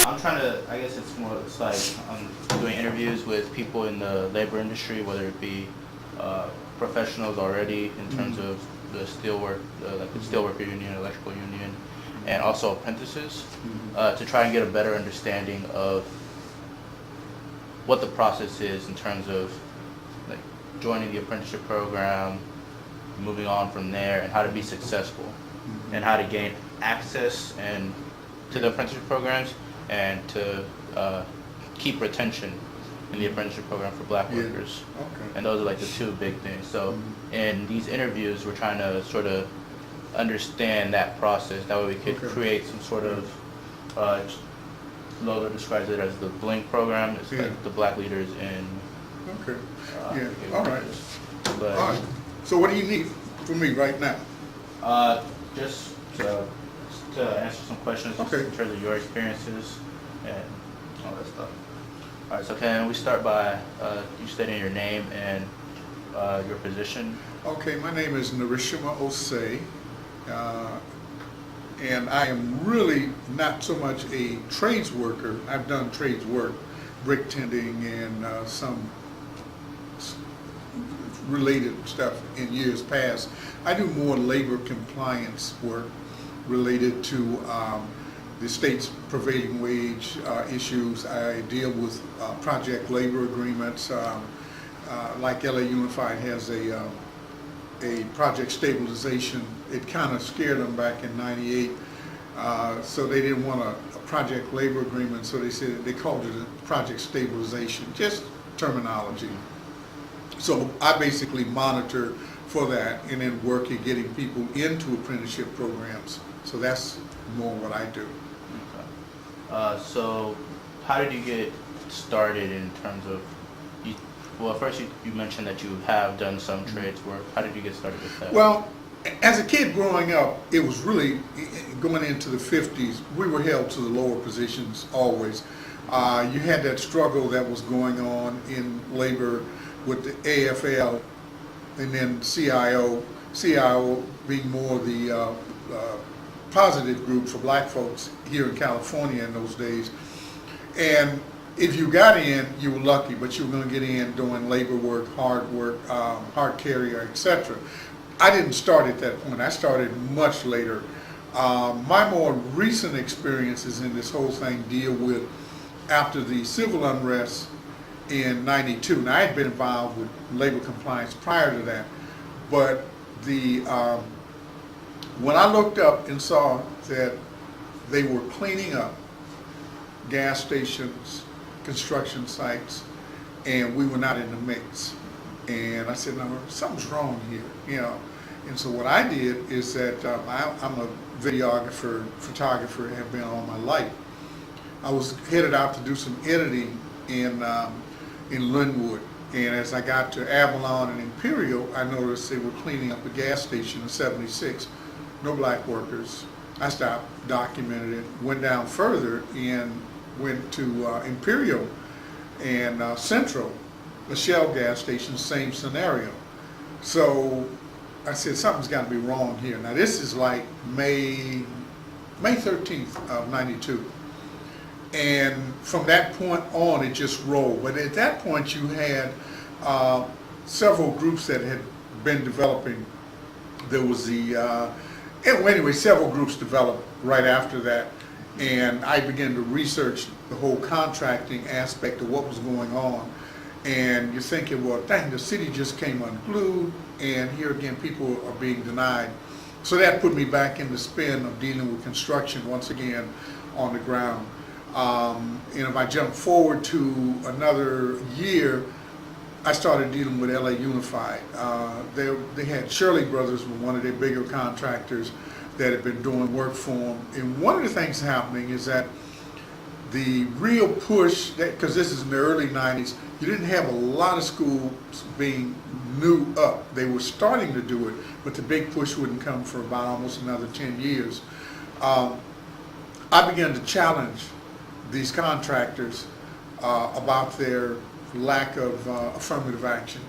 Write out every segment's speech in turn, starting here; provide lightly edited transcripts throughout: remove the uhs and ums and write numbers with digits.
I'm trying to, I guess it's like I'm doing interviews with people in the labor industry, whether it be professionals already in terms of the steelwork, like the steelworker union, electrical union, and also apprentices, to try and get a better understanding of what the process is in terms of like joining the apprenticeship program, moving on from there, and how to be successful, and how to gain access and to the apprenticeship programs, and to keep retention in the apprenticeship program for black workers. Okay. And those are like the two big things. So in these interviews, we're trying to sort of understand that process. That way we could create some sort of, Lola describes it as the Blink program. It's like the black leaders in. Okay. All right. But, all right. So what do you need from me right now? Just to answer some questions just in terms of your experiences and all that stuff. All right, so can we start by you stating your name and your position? Okay, my name is Narashumah Ose, and I am really not so much a trades worker. I've done trades work, brick tending and some related stuff in years past. I do more labor compliance work related to the state's prevailing wage issues. I deal with project labor agreements, like LA Unified has a project stabilization. It kind of scared them back in '98, so they didn't want a project labor agreement, so they called it a project stabilization, just terminology. So I basically monitor for that and then work at getting people into apprenticeship programs. So that's more what I do. Okay. So how did you get started in terms of, well, first you mentioned that you have done some trades work. How did you get started with that? Well, as a kid growing up, it was really, going into the 50s, we were held to the lower positions always. You had that struggle that was going on in labor with the AFL and then CIO being more the positive group for black folks here in California in those days. And if you got in, you were lucky, but you were going to get in doing labor work, hard carrier, etc. I didn't start at that point. I started much later. My more recent experiences in this whole thing deal with after the civil unrest in '92. Now, I had been involved with labor compliance prior to that, but when I looked up and saw that they were cleaning up gas stations, construction sites, and we were not in the mix, and I said, no, something's wrong here, you know. And so what I did is that I'm a videographer, photographer, have been all my life. I was headed out to do some editing in Linwood, and as I got to Avalon and Imperial, I noticed they were cleaning up a gas station in '76. No black workers. I stopped, documented it, went down further, and went to Imperial and Central, the Shell gas station, same scenario. So I said, something's got to be wrong here. Now this is like May 13th of '92. And from that point on, it just rolled. But at that point, you had several groups that had been developing. There was several groups developed right after that. And I began to research the whole contracting aspect of what was going on. And you're thinking, well, dang, the city just came unglued, and here again, people are being denied. So that put me back in the spin of dealing with construction once again on the ground. And if I jump forward to another year, I started dealing with LA Unified. They had Shirley Brothers, were one of their bigger contractors that had been doing work for them. And one of the things happening is that the real push, because this is in the early '90s, you didn't have a lot of schools being new up. They were starting to do it, but the big push wouldn't come for about almost another 10 years. I began to challenge these contractors about their lack of affirmative action.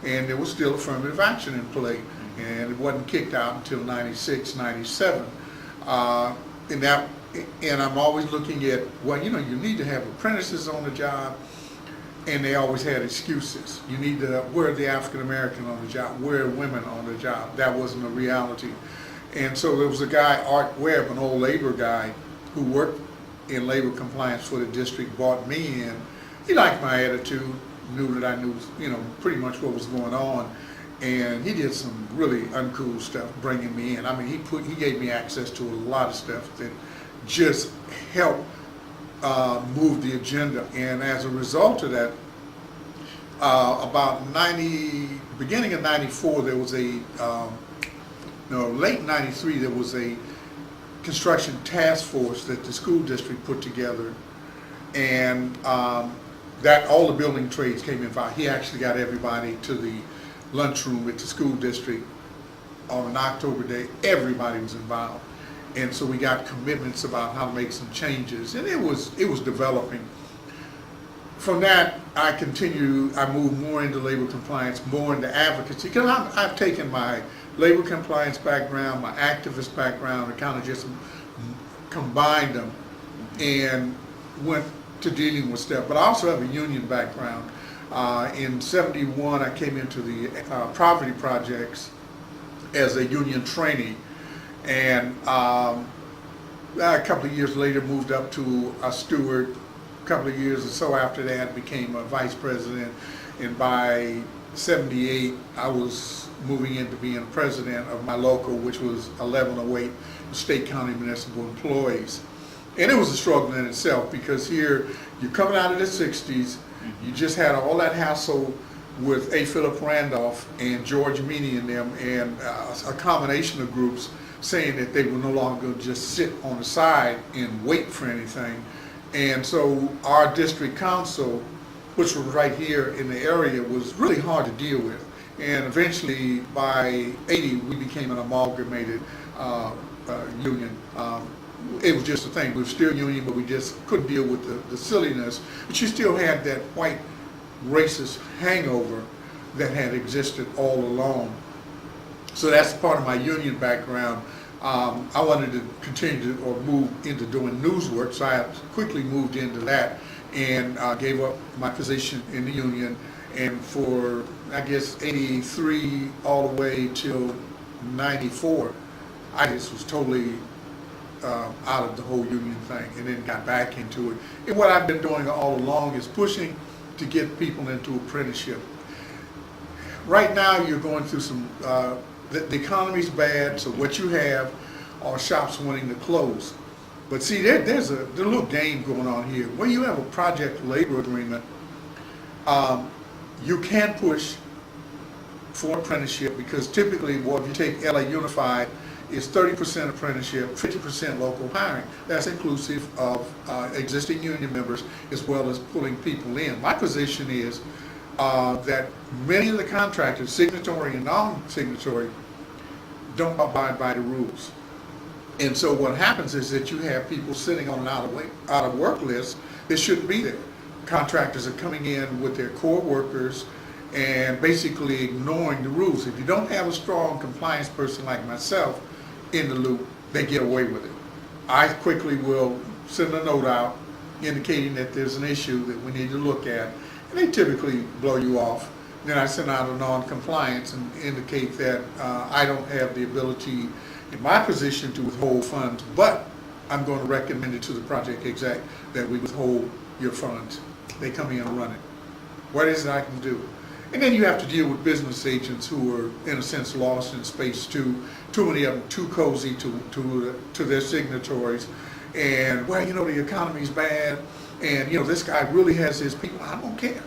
And there was still affirmative action in play, and it wasn't kicked out until '96, '97. And that and I'm always looking at, well, you need to have apprentices on the job, and they always had excuses. You need to, where are the African American on the job? Where are women on the job? That wasn't a reality. And so there was a guy, Art Webb, an old labor guy, who worked in labor compliance for the district, brought me in. He liked my attitude, knew that I knew, pretty much what was going on. And he did some really uncool stuff bringing me in. I mean, he gave me access to a lot of stuff that just helped move the agenda. And as a result of that, beginning of 94, there was late 93, there was a construction task force that the school district put together, and that all the building trades came involved. He actually got everybody to the lunchroom at the school district on an October day. Everybody was involved, and so we got commitments about how to make some changes, and it was developing. From that, I moved more into labor compliance, more into advocacy, because I've taken my labor compliance background, my activist background, and kind of just combined them and went to dealing with stuff. But I also have a union background. In '71, I came into the poverty projects as a union trainee, and a couple of years later moved up to a steward. A couple of years or so after that, became a vice president, and by '78, I was moving into being president of my local, which was 1108 State County Municipal Employees. And it was a struggle in itself, because here you're coming out of the 60s, you just had all that hassle with A. Philip Randolph and George Meany and them, and a combination of groups saying that they were no longer going to just sit on the side and wait for anything. And so our district council, which was right here in the area, was really hard to deal with. And eventually, by '80, we became an amalgamated union. It was just a thing. We were still union, but we just couldn't deal with the silliness. But you still had that white racist hangover that had existed all along. So that's part of my union background. I wanted to continue to, or move into doing news work, so I quickly moved into that and gave up my position in the union. And for, I guess, '83 all the way till '94, I just was totally out of the whole union thing, and then got back into it. And what I've been doing all along is pushing to get people into apprenticeship. Right now, you're going through some, the economy's bad, so what you have are shops wanting to close. But see, there's a little game going on here. When you have a project labor agreement, you can push for apprenticeship, because typically, if you take LA Unified, it's 30% apprenticeship, 50% local hiring. That's inclusive of existing union members as well as pulling people in. My position is that many of the contractors, signatory and non-signatory, don't abide by the rules. And so what happens is that you have people sitting on an out of work list that shouldn't be there. Contractors are coming in with their core workers and basically ignoring the rules. If you don't have a strong compliance person like myself in the loop, they get away with it. I quickly will send a note out indicating that there's an issue that we need to look at, and they typically blow you off. Then I send out a non-compliance and indicate that I don't have the ability in my position to withhold funds, but I'm going to recommend it to the project exec that we withhold your funds. They come in and run it. What is it I can do? And then you have to deal with business agents who are, in a sense, lost in space too. Too many of them too cozy to their signatories. And, well, the economy's bad, and, this guy really has his people. I don't care.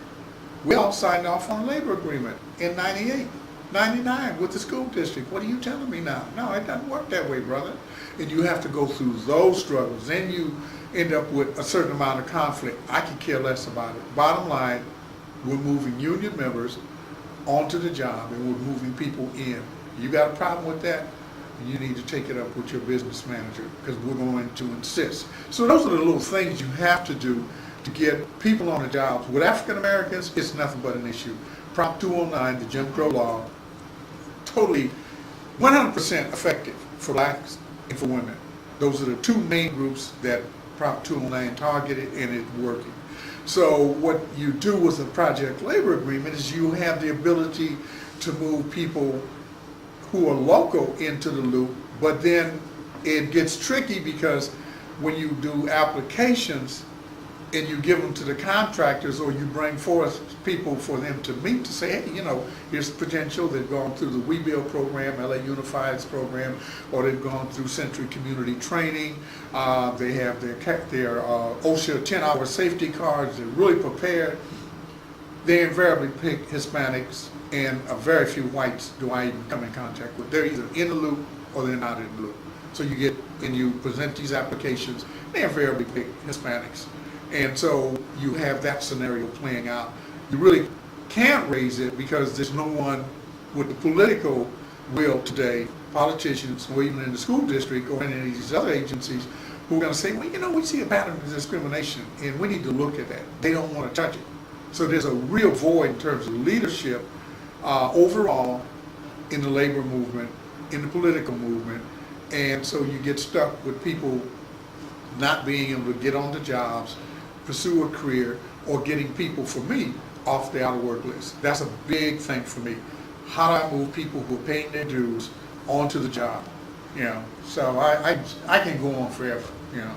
We all signed off on a labor agreement in '98, '99 with the school district. What are you telling me now? No, it doesn't work that way, brother. And you have to go through those struggles. Then you end up with a certain amount of conflict. I could care less about it. Bottom line, we're moving union members onto the job, and we're moving people in. You got a problem with that? You need to take it up with your business manager, because we're going to insist. So those are the little things you have to do to get people on the jobs. With African Americans, it's nothing but an issue. Prop 209, the Jim Crow law, totally 100% effective for blacks and for women. Those are the two main groups that Prop 209 targeted, and it's working. So what you do with a project labor agreement is you have the ability to move people who are local into the loop, but then it gets tricky because when you do applications and you give them to the contractors, or you bring forth people for them to meet to say, hey, you know, here's potential. They've gone through the We Build program, LA Unified's program, or they've gone through Century Community Training. They have their OSHA 10-hour safety cards. They're really prepared. They invariably pick Hispanics, and a very few whites do I even come in contact with. They're either in the loop or they're not in the loop. So you get, and you present these applications, they invariably pick Hispanics. And so you have that scenario playing out. You really can't raise it because there's no one with the political will today, politicians, or even in the school district or in any of these other agencies, who are going to say, well, you know, we see a pattern of discrimination and we need to look at that. They don't want to touch it. So there's a real void in terms of leadership overall in the labor movement, in the political movement. And so you get stuck with people not being able to get onto jobs, pursue a career, or getting people, for me, off the out of work list. That's a big thing for me. How do I move people who are paying their dues onto the job? You know, so I can go on forever, you know.